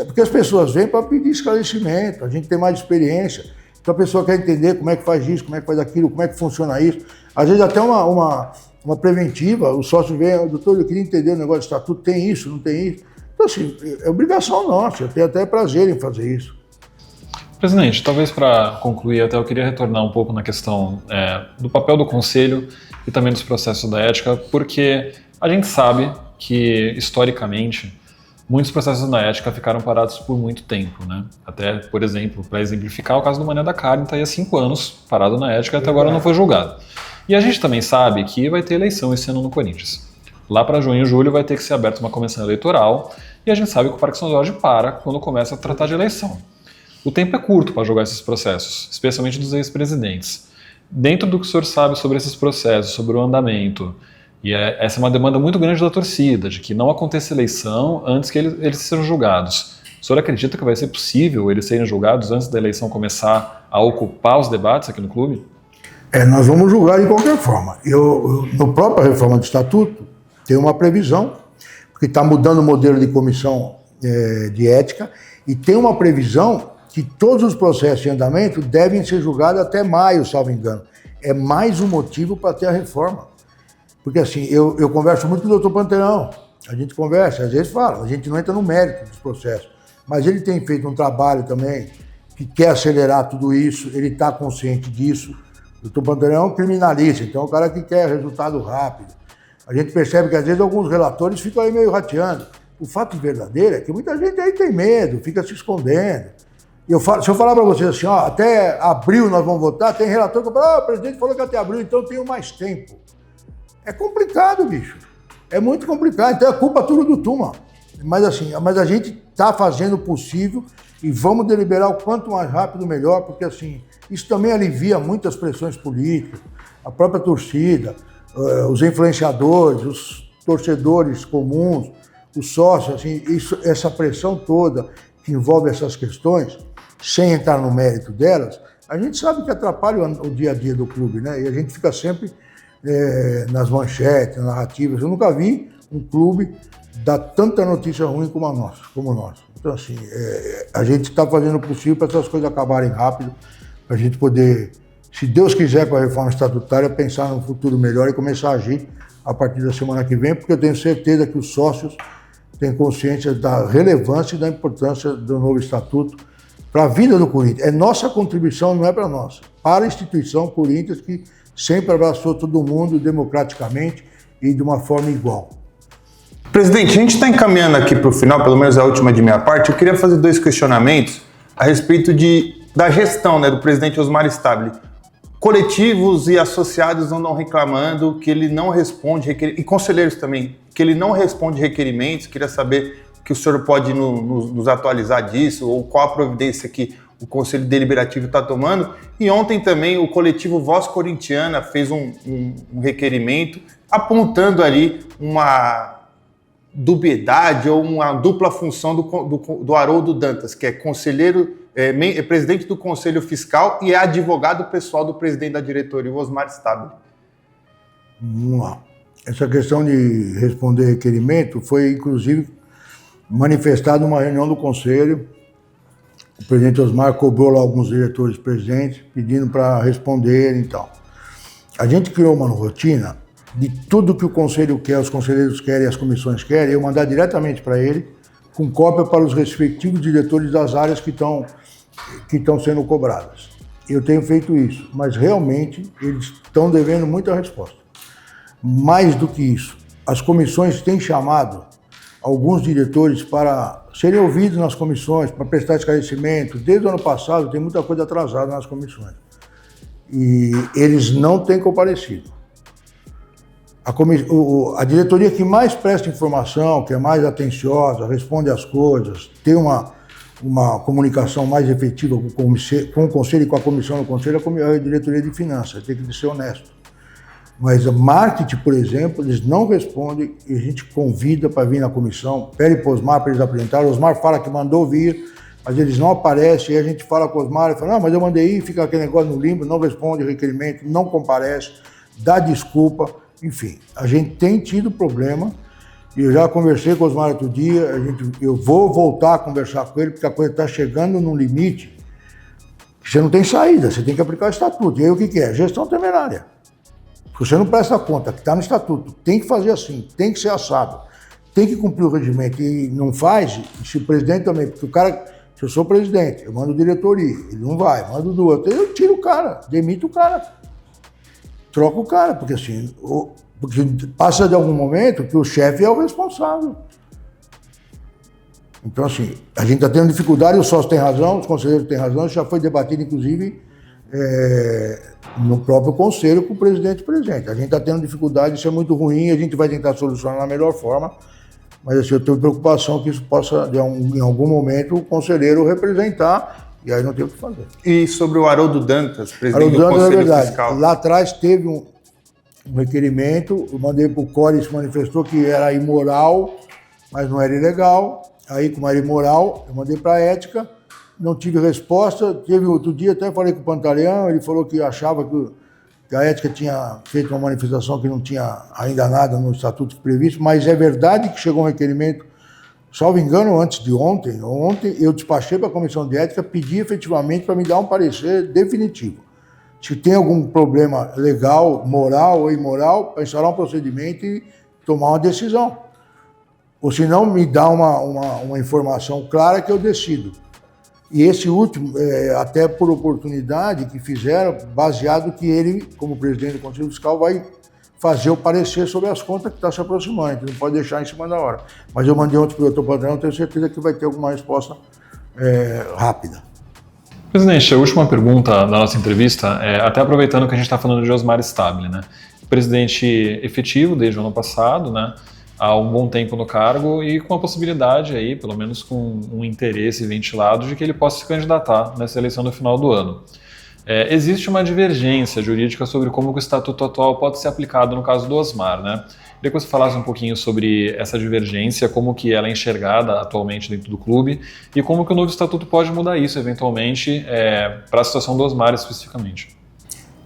S2: Porque as pessoas vêm para pedir esclarecimento, a gente tem mais experiência. Então a pessoa quer entender como é que faz isso, como é que faz aquilo, como é que funciona isso. Às vezes até uma preventiva, o sócio vem, doutor, eu queria entender o negócio de estatuto, tem isso, não tem isso. Então assim, é obrigação nossa, eu tenho até prazer em fazer isso.
S4: Presidente, talvez para concluir, até eu queria retornar um pouco na questão do papel do Conselho e também dos processos da ética, porque a gente sabe que, historicamente, muitos processos da ética ficaram parados por muito tempo, né? Até, por exemplo, para exemplificar, o caso do Mané da Carne está aí há 5 anos parado na ética e até agora não foi julgado. E a gente também sabe que vai ter eleição esse ano no Corinthians. Lá para junho e julho vai ter que ser aberta uma comissão eleitoral e a gente sabe que o Parque São Jorge para quando começa a tratar de eleição. O tempo é curto para julgar esses processos, especialmente dos ex-presidentes. Dentro do que o senhor sabe sobre esses processos, sobre o andamento, e essa é uma demanda muito grande da torcida, de que não aconteça eleição antes que eles sejam julgados. O senhor acredita que vai ser possível eles serem julgados antes da eleição começar a ocupar os debates aqui no clube?
S2: Nós vamos julgar de qualquer forma. No próprio reforma do estatuto, tem uma previsão, porque está mudando o modelo de comissão de ética, e tem uma previsão que todos os processos em andamento devem ser julgados até maio, salvo engano. É mais um motivo para ter a reforma. Porque assim, eu converso muito com o doutor Panteirão, a gente conversa, às vezes fala, a gente não entra no mérito dos processos, mas ele tem feito um trabalho também que quer acelerar tudo isso, ele está consciente disso. O doutor Panteirão é um criminalista, então é um cara que quer resultado rápido. A gente percebe que às vezes alguns relatores ficam aí meio rateando. O fato verdadeiro é que muita gente aí tem medo, fica se escondendo. Se eu falar para vocês assim, ó, até abril nós vamos votar, tem relator que fala, o presidente falou que até abril, então eu tenho mais tempo. É complicado, bicho. É muito complicado. Então é culpa tudo do Tuma. Mas a gente está fazendo o possível e vamos deliberar o quanto mais rápido melhor, porque assim, isso também alivia muitas pressões políticas, a própria torcida, os influenciadores, os torcedores comuns, os sócios, assim, essa pressão toda que envolve essas questões, sem entrar no mérito delas, a gente sabe que atrapalha o dia a dia do clube, né? E a gente fica sempre nas manchetes, nas narrativas. Eu nunca vi um clube dar tanta notícia ruim como o nosso. Então, assim, a gente está fazendo o possível para essas coisas acabarem rápido, para a gente poder, se Deus quiser, com a reforma estatutária, pensar num futuro melhor e começar a agir a partir da semana que vem, porque eu tenho certeza que os sócios têm consciência da relevância e da importância do novo estatuto para a vida do Corinthians. É nossa contribuição, não é para nós. Para a instituição Corinthians, que sempre abraçou todo mundo democraticamente e de uma forma igual.
S1: Presidente, a gente está encaminhando aqui para o final, pelo menos a última de minha parte. Eu queria fazer 2 questionamentos a respeito da gestão, né, do presidente Osmar Stabile. coletivos e associados andam reclamando que ele não responde, e conselheiros também, que ele não responde requerimentos. Queria saber que o senhor pode nos atualizar disso, ou qual a providência que o Conselho Deliberativo está tomando. E ontem também o coletivo Voz Corintiana fez um requerimento apontando ali uma dubiedade ou uma dupla função do Haroldo Dantas, que é conselheiro, é presidente do Conselho Fiscal e é advogado pessoal do presidente da diretoria, o Osmar Stabile.
S2: Vamos lá. Essa questão de responder requerimento foi, inclusive, manifestado numa reunião do Conselho. O presidente Osmar cobrou lá alguns diretores presentes, pedindo para responder e tal. A gente criou uma rotina de tudo que o Conselho quer, os conselheiros querem, as comissões querem, eu mandar diretamente para ele, com cópia para os respectivos diretores das áreas que estão sendo cobradas. Eu tenho feito isso, mas realmente eles estão devendo muita resposta. Mais do que isso, as comissões têm chamado alguns diretores para serem ouvidos nas comissões, para prestar esclarecimento. Desde o ano passado tem muita coisa atrasada nas comissões. E eles não têm comparecido. A diretoria que mais presta informação, que é mais atenciosa, responde às coisas, tem uma comunicação mais efetiva com o Conselho e com a comissão do Conselho, é a diretoria de finanças, tem que ser honesto. Mas a marketing, por exemplo, eles não respondem e a gente convida para vir na comissão, pede para o Osmar para eles apresentarem. O Osmar fala que mandou vir, mas eles não aparecem, e a gente fala com o Osmar e fala, não, mas eu mandei ir, fica aquele negócio no limbo, não responde requerimento, não comparece, dá desculpa, enfim. A gente tem tido problema, e eu já conversei com o Osmar outro dia, eu vou voltar a conversar com ele, porque a coisa está chegando num limite que você não tem saída, você tem que aplicar o estatuto. E aí o que é? Gestão temerária. Se você não presta conta, que está no estatuto, tem que fazer assim, tem que ser assado, tem que cumprir o regimento e não faz, se o presidente também, porque o cara, se eu sou presidente, eu mando diretoria, ele não vai, mando duas, eu tiro o cara, demito o cara, troco o cara, porque assim, porque passa de algum momento que o chefe é o responsável. Então assim, a gente está tendo dificuldade, o sócio tem razão, os conselheiros têm razão, isso já foi debatido inclusive no próprio conselho com o presidente presente. A gente está tendo dificuldade, isso é muito ruim, a gente vai tentar solucionar da melhor forma, mas assim, eu tenho preocupação que isso possa, em algum momento, o conselheiro representar, e aí não tem o que fazer.
S1: E sobre o Haroldo Dantas, presidente do Conselho Fiscal?
S2: Lá atrás teve um requerimento, eu mandei para o CORE, se manifestou que era imoral, mas não era ilegal. Aí, como era imoral, eu mandei para a ética, não tive resposta. Teve outro dia, até falei com o Pantaleão, ele falou que achava que a ética tinha feito uma manifestação que não tinha ainda nada no estatuto previsto, mas é verdade que chegou um requerimento, salvo engano, antes de ontem. Ontem eu despachei para a comissão de ética, pedi efetivamente para me dar um parecer definitivo. Se tem algum problema legal, moral ou imoral, para instaurar um procedimento e tomar uma decisão. Ou se não, me dá uma informação clara que eu decido. E esse último, até por oportunidade que fizeram, baseado que ele, como presidente do Conselho Fiscal, vai fazer o parecer sobre as contas que está se aproximando, a gente não pode deixar em cima da hora. Mas eu mandei ontem para o doutor Padrão, tenho certeza que vai ter alguma resposta rápida.
S4: Presidente, a última pergunta da nossa entrevista, até aproveitando que a gente está falando de Osmar Stabile, né? Presidente efetivo desde o ano passado, né? Há um bom tempo no cargo e com a possibilidade aí, pelo menos com um interesse ventilado, de que ele possa se candidatar nessa eleição no final do ano. Existe uma divergência jurídica sobre como o estatuto atual pode ser aplicado no caso do Osmar, né? Queria que você falasse um pouquinho sobre essa divergência, como que ela é enxergada atualmente dentro do clube e como que o novo estatuto pode mudar isso, eventualmente, para a situação do Osmar especificamente.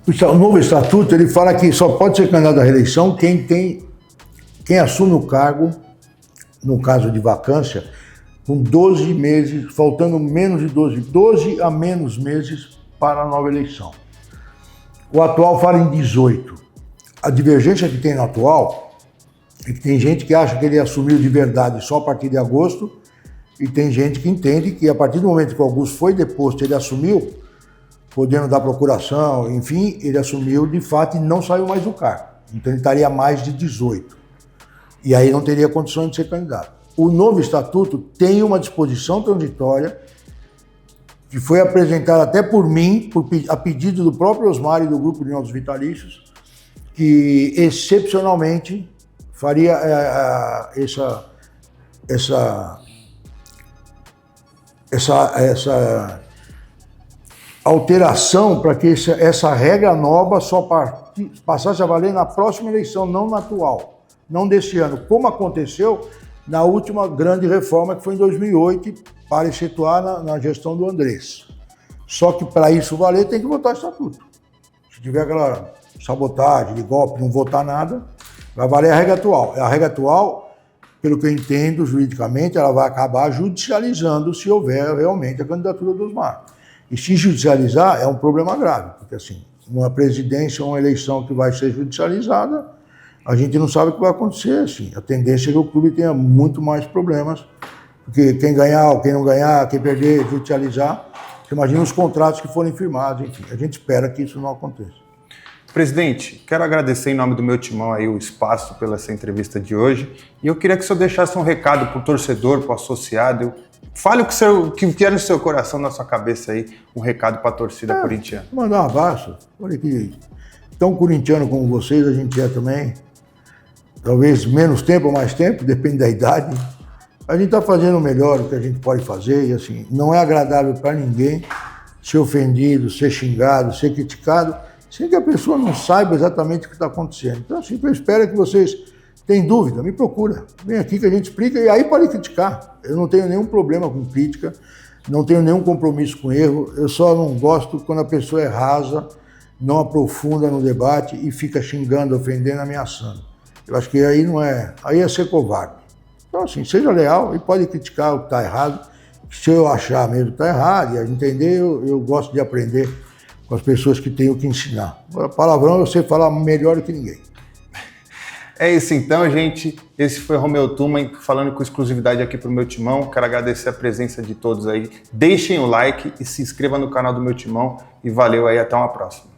S2: O novo estatuto, ele fala que só pode ser candidato à reeleição quem assume o cargo, no caso de vacância, com 12 meses, faltando menos de 12 a menos meses para a nova eleição. O atual fala em 18. A divergência que tem no atual é que tem gente que acha que ele assumiu de verdade só a partir de agosto e tem gente que entende que a partir do momento que o Augusto foi deposto, ele assumiu, podendo dar procuração, enfim, ele assumiu de fato e não saiu mais do cargo. Então ele estaria mais de 18. E aí não teria condições de ser candidato. O novo estatuto tem uma disposição transitória que foi apresentado até por mim, a pedido do próprio Osmar e do Grupo União dos Vitalícios, que excepcionalmente faria essa alteração para que essa regra nova só passasse a valer na próxima eleição, não na atual, não desse ano, como aconteceu na última grande reforma que foi em 2008 para efetuar na gestão do Andrés. Só que para isso valer tem que votar estatuto. Se tiver aquela sabotagem de golpe, não votar nada, vai valer a regra atual. A regra atual, pelo que eu entendo juridicamente, ela vai acabar judicializando se houver realmente a candidatura do Osmar. E se judicializar é um problema grave, porque assim, uma presidência ou uma eleição que vai ser judicializada, a gente não sabe o que vai acontecer. Assim. A tendência é que o clube tenha muito mais problemas, porque quem ganhar, quem não ganhar, quem perder, judicializar, você imagina os contratos que forem firmados, enfim, a gente espera que isso não aconteça.
S1: Presidente, quero agradecer em nome do meu timão aí o espaço pela essa entrevista de hoje, e eu queria que o senhor deixasse um recado para o torcedor, para o associado. Fale o que é no seu coração, na sua cabeça aí, um recado para a torcida corintiana.
S2: Mandar um abraço. Olha que tão corintiano como vocês, a gente é também. Talvez menos tempo ou mais tempo, depende da idade. A gente está fazendo o melhor do que a gente pode fazer e assim, não é agradável para ninguém ser ofendido, ser xingado, ser criticado, sem que a pessoa não saiba exatamente o que está acontecendo. Então, assim, eu espero que vocês tenham dúvida, me procura. Vem aqui que a gente explica e aí pode criticar. Eu não tenho nenhum problema com crítica, não tenho nenhum compromisso com erro, eu só não gosto quando a pessoa é rasa, não aprofunda no debate e fica xingando, ofendendo, ameaçando. Eu acho que aí não é, aí é ser covarde. Então, assim, seja leal e pode criticar o que está errado. Se eu achar mesmo que está errado e entender, eu gosto de aprender com as pessoas que têm o que ensinar. Agora, palavrão eu sei falar melhor do que ninguém.
S1: É isso então, gente. Esse foi Romeu Tuma falando com exclusividade aqui para o meu timão. Quero agradecer a presença de todos aí. Deixem o like e se inscrevam no canal do meu timão. E valeu aí, até uma próxima.